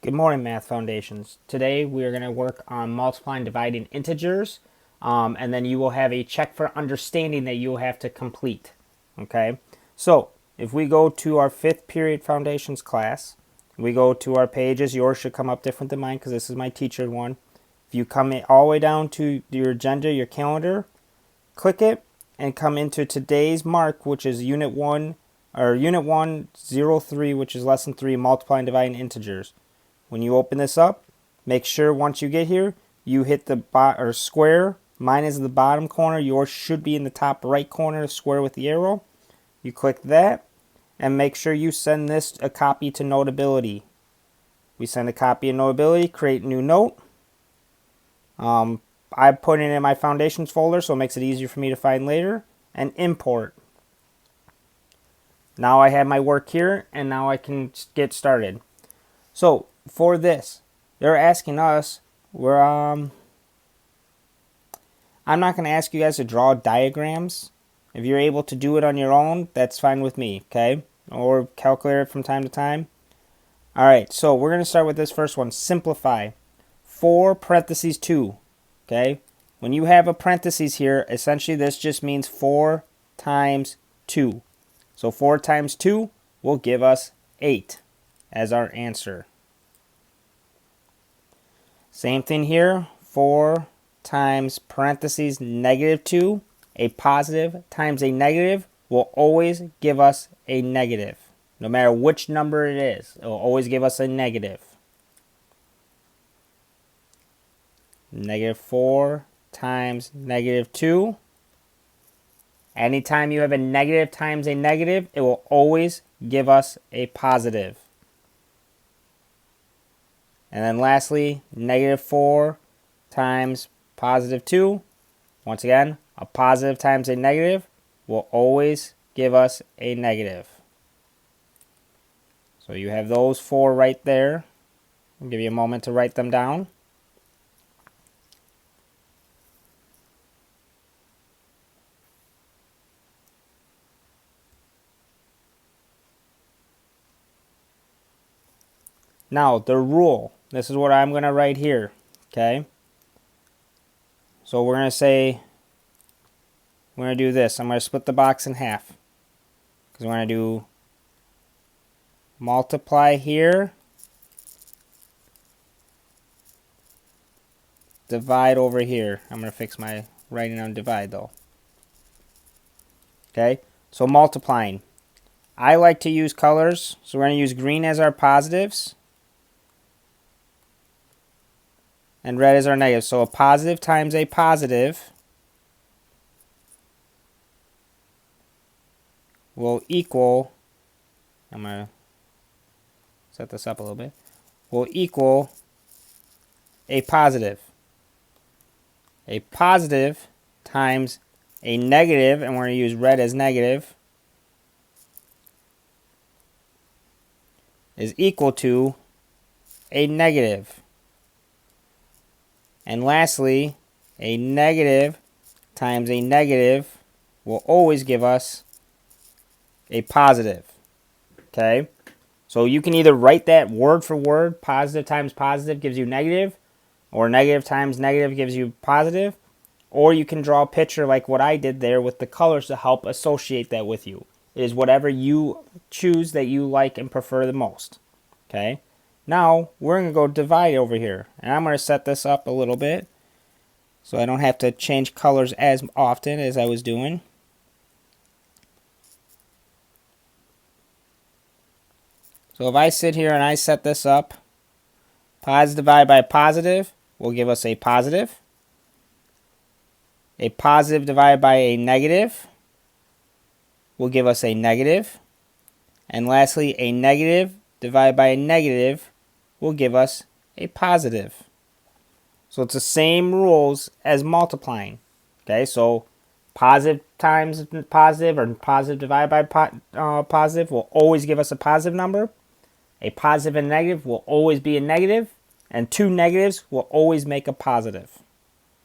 Good morning, Math Foundations. Today we are going to work on multiplying and dividing integers, and then you will have a check for understanding that you will have to complete. Okay, so if we go to our 5th period foundations class, we go to our pages. Yours should come up different than mine because this is my teacher one. If you come all the way down to your agenda, your calendar, click it and come into today's mark, which is Unit 1, or Unit 103, which is Lesson 3, multiplying and dividing integers. When you open this up, make sure once you get here, you hit the square. Mine is in the bottom corner. Yours should be in the top right corner, square with the arrow. You click that, and make sure you send this a copy to Notability. We send a copy of Notability, create new note. I put it in my Foundations folder, so it makes it easier for me to find later, and import. Now I have my work here, and now I can get started. So for this, they're asking us, I'm not going to ask you guys to draw diagrams. If you're able to do it on your own, that's fine with me, okay? Or calculate it from time to time. All right, so we're going to start with this first one. Simplify. 4 parentheses 2, okay? When you have a parentheses here, essentially this just means 4 times 2. So 4 times 2 will give us 8 as our answer. Same thing here, 4 times parentheses negative 2, a positive times a negative will always give us a negative. No matter which number it is, it will always give us a negative. Negative 4 times negative 2. Anytime you have a negative times a negative, it will always give us a positive. And then lastly, negative 4 times positive 2. Once again, a positive times a negative will always give us a negative. So you have those 4 right there. I'll give you a moment to write them down. Now, the rule. This is what I'm going to write here, okay? So we're going to do this. I'm going to split the box in half. Because we're going to do multiply here, divide over here. I'm going to fix my writing on divide though. Okay, so multiplying. I like to use colors, so we're going to use green as our positives and red as our negatives. So a positive times a positive will equal, I'm going to set this up a little bit, will equal a positive. A positive times a negative, and we're going to use red as negative, is equal to a negative. And lastly, a negative times a negative will always give us a positive. Okay? So you can either write that word for word, positive times positive gives you negative, or negative times negative gives you positive, or you can draw a picture like what I did there with the colors to help associate that with you. It is whatever you choose that you like and prefer the most. Okay? Now, we're going to go divide over here. And I'm going to set this up a little bit so I don't have to change colors as often as I was doing. So if I sit here and I set this up, positive divided by positive will give us a positive. A positive divided by a negative will give us a negative. And lastly, a negative divided by a negative will give us a positive. So it's the same rules as multiplying. Okay, so positive times positive or positive divided by positive will always give us a positive number. A positive and a negative will always be a negative. And 2 negatives will always make a positive.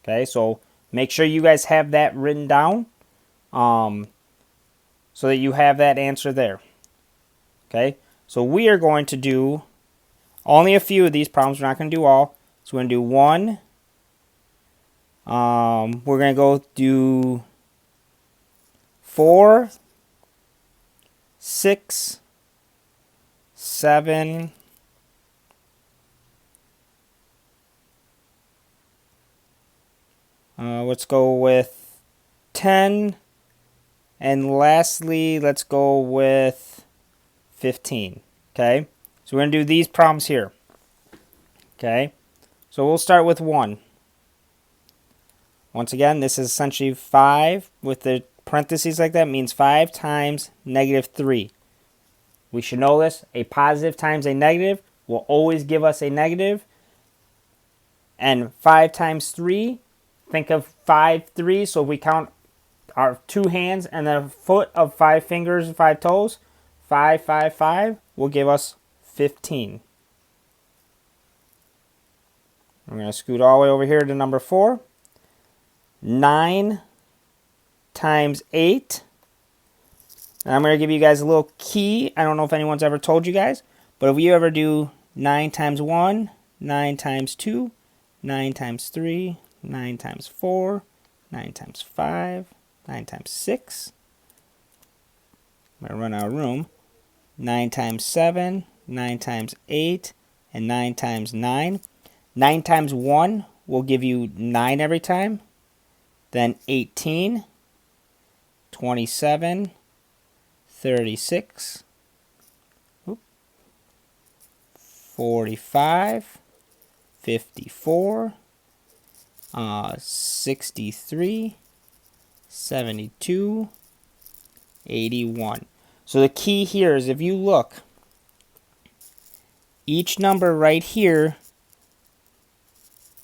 Okay, so make sure you guys have that written down so that you have that answer there. Okay, so we are going to do Only a few of these problems. We're not going to do all. So we're going to do 1. We're going to go do 4, 6, 7, let's go with 10, and lastly, let's go with 15. Okay, so we're going to do these problems here. Okay, so we'll start with 1. Once again, this is essentially 5 with the parentheses like that means 5 times -3. We should know this. A positive times a negative will always give us a negative. And 5 times 3, think of 5 3s. So if we count our 2 hands and a foot of 5 fingers and 5 toes, 5, 5, 5 will give us 15. I'm going to scoot all the way over here to number 4. 9 times 8. And I'm going to give you guys a little key. I don't know if anyone's ever told you guys, but if you ever do 9 times 1, 9 times 2, 9 times 3, 9 times 4, 9 times 5, 9 times 6. I'm going to run out of room. 9 times 7, 9 times 8, and 9 times 9. 9 times 1 will give you 9 every time. Then 18, 27, 36, 45, 54, 63, 72, 81. So the key here is if you look, each number right here,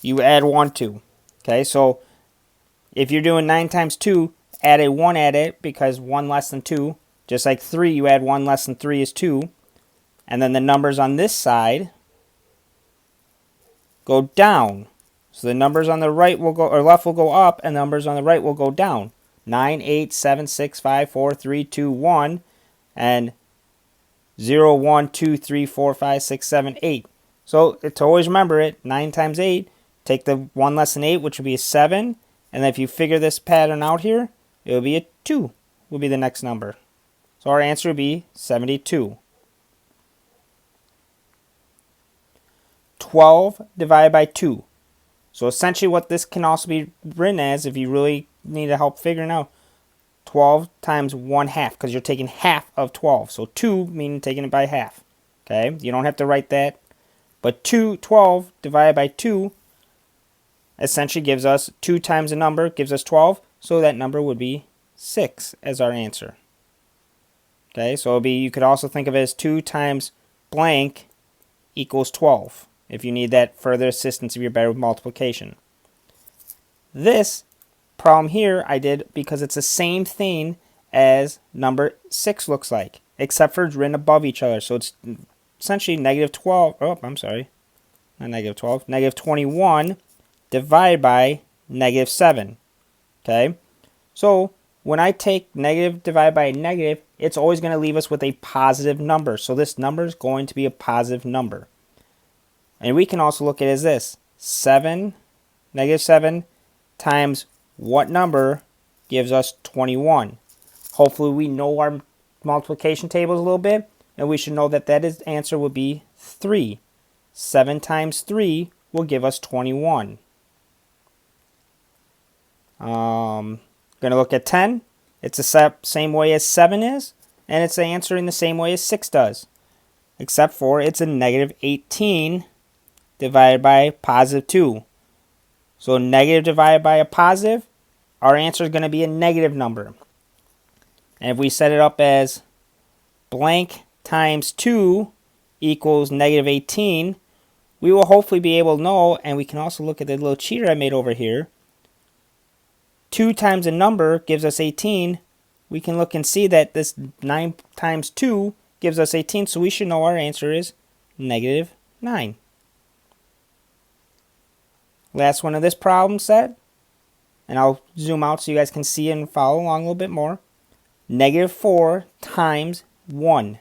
you add 1 to. Okay, so if you're doing 9 times 2, add a 1 at it because 1 less than 2. Just like 3, you add 1 less than 3 is 2. And then the numbers on this side go down. So the numbers on the right will go, or left will go up, and the numbers on the right will go down. 9, 8, 7, 6, 5, 4, 3, 2, 1, and 0, 1, 2, 3, 4, 5, 6, 7, 8. So to always remember it, 9 times 8, take the 1 less than 8, which would be a 7. And then if you figure this pattern out here, it will be a 2, will be the next number. So our answer would be 72. 12 divided by 2. So essentially what this can also be written as, if you really need help figuring out, 12 times 1/2, because you're taking half of 12. So 2 meaning taking it by half. Okay, you don't have to write that. But 12 divided by 2 essentially gives us 2 times a number, gives us 12. So that number would be 6 as our answer. Okay, so it'll be, you could also think of it as 2 times blank equals 12. If you need that further assistance if you're better with multiplication. This problem here I did because it's the same thing as number 6 looks like, except for it's written above each other. So it's essentially -12, oh, I'm sorry, not -12, -21 divided by -7. Okay, so when I take negative divided by a negative, it's always going to leave us with a positive number. So this number is going to be a positive number. And we can also look at it as this. -7 times what number gives us 21. Hopefully we know our multiplication tables a little bit. And we should know that that answer would be 3. 7 times 3 will give us 21. Going to look at 10. It's the same way as 7 is. And it's the answer in the same way as 6 does. Except for it's a -18 divided by +2. So negative divided by a positive, our answer is going to be a negative number. And if we set it up as blank times 2 equals -18, we will hopefully be able to know, and we can also look at the little cheater I made over here. 2 times a number gives us 18. We can look and see that this 9 times 2 gives us 18, so we should know our answer is -9. Last one of this problem set, and I'll zoom out so you guys can see and follow along a little bit more. -4 times 1.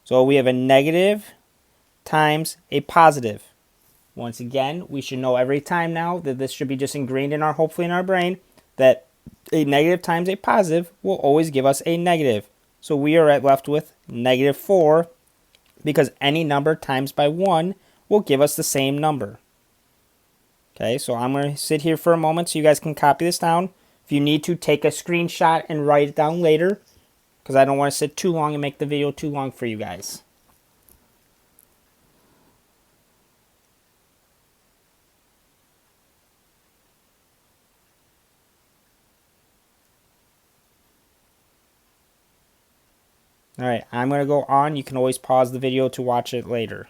So we have a negative times a positive. Once again, we should know every time now that this should be just ingrained in our, hopefully in our brain, that a negative times a positive will always give us a negative. So we are left with -4 because any number times by 1 will give us the same number. Okay, so I'm going to sit here for a moment so you guys can copy this down. If you need to, take a screenshot and write it down later, because I don't want to sit too long and make the video too long for you guys. Alright, I'm going to go on. You can always pause the video to watch it later.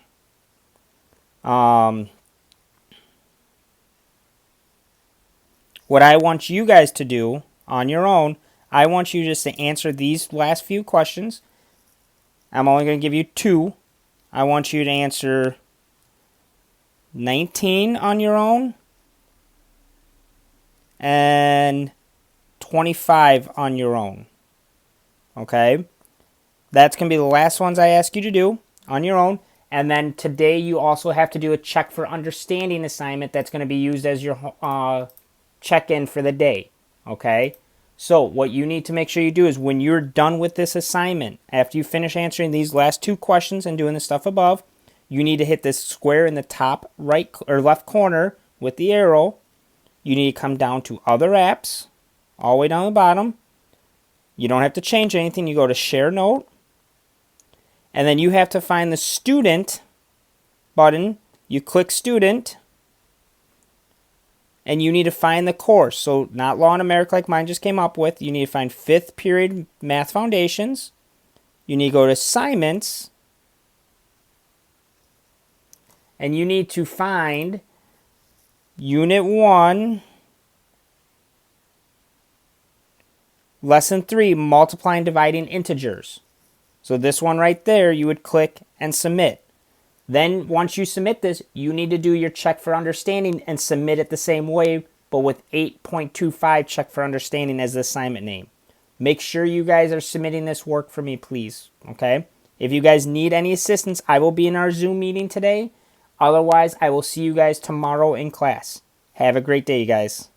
What I want you guys to do on your own, I want you just to answer these last few questions. I'm only going to give you 2. I want you to answer 19 on your own and 25 on your own. Okay? That's going to be the last ones I ask you to do on your own. And then today you also have to do a check for understanding assignment that's going to be used as your check-in for the day. Okay? So what you need to make sure you do is when you're done with this assignment, after you finish answering these last 2 questions and doing the stuff above, you need to hit this square in the top right or left corner with the arrow. You need to come down to Other Apps, all the way down the bottom. You don't have to change anything. You go to Share Note. And then you have to find the Student button. You click Student. And you need to find the course. So not Law and America like mine just came up with. You need to find 5th period Math Foundations. You need to go to Assignments. And you need to find Unit 1, Lesson 3, Multiplying and Dividing Integers. So this one right there, you would click and submit. Then once you submit this, you need to do your check for understanding and submit it the same way, but with 8.25 check for understanding as the assignment name. Make sure you guys are submitting this work for me, please. Okay? If you guys need any assistance, I will be in our Zoom meeting today. Otherwise, I will see you guys tomorrow in class. Have a great day, you guys.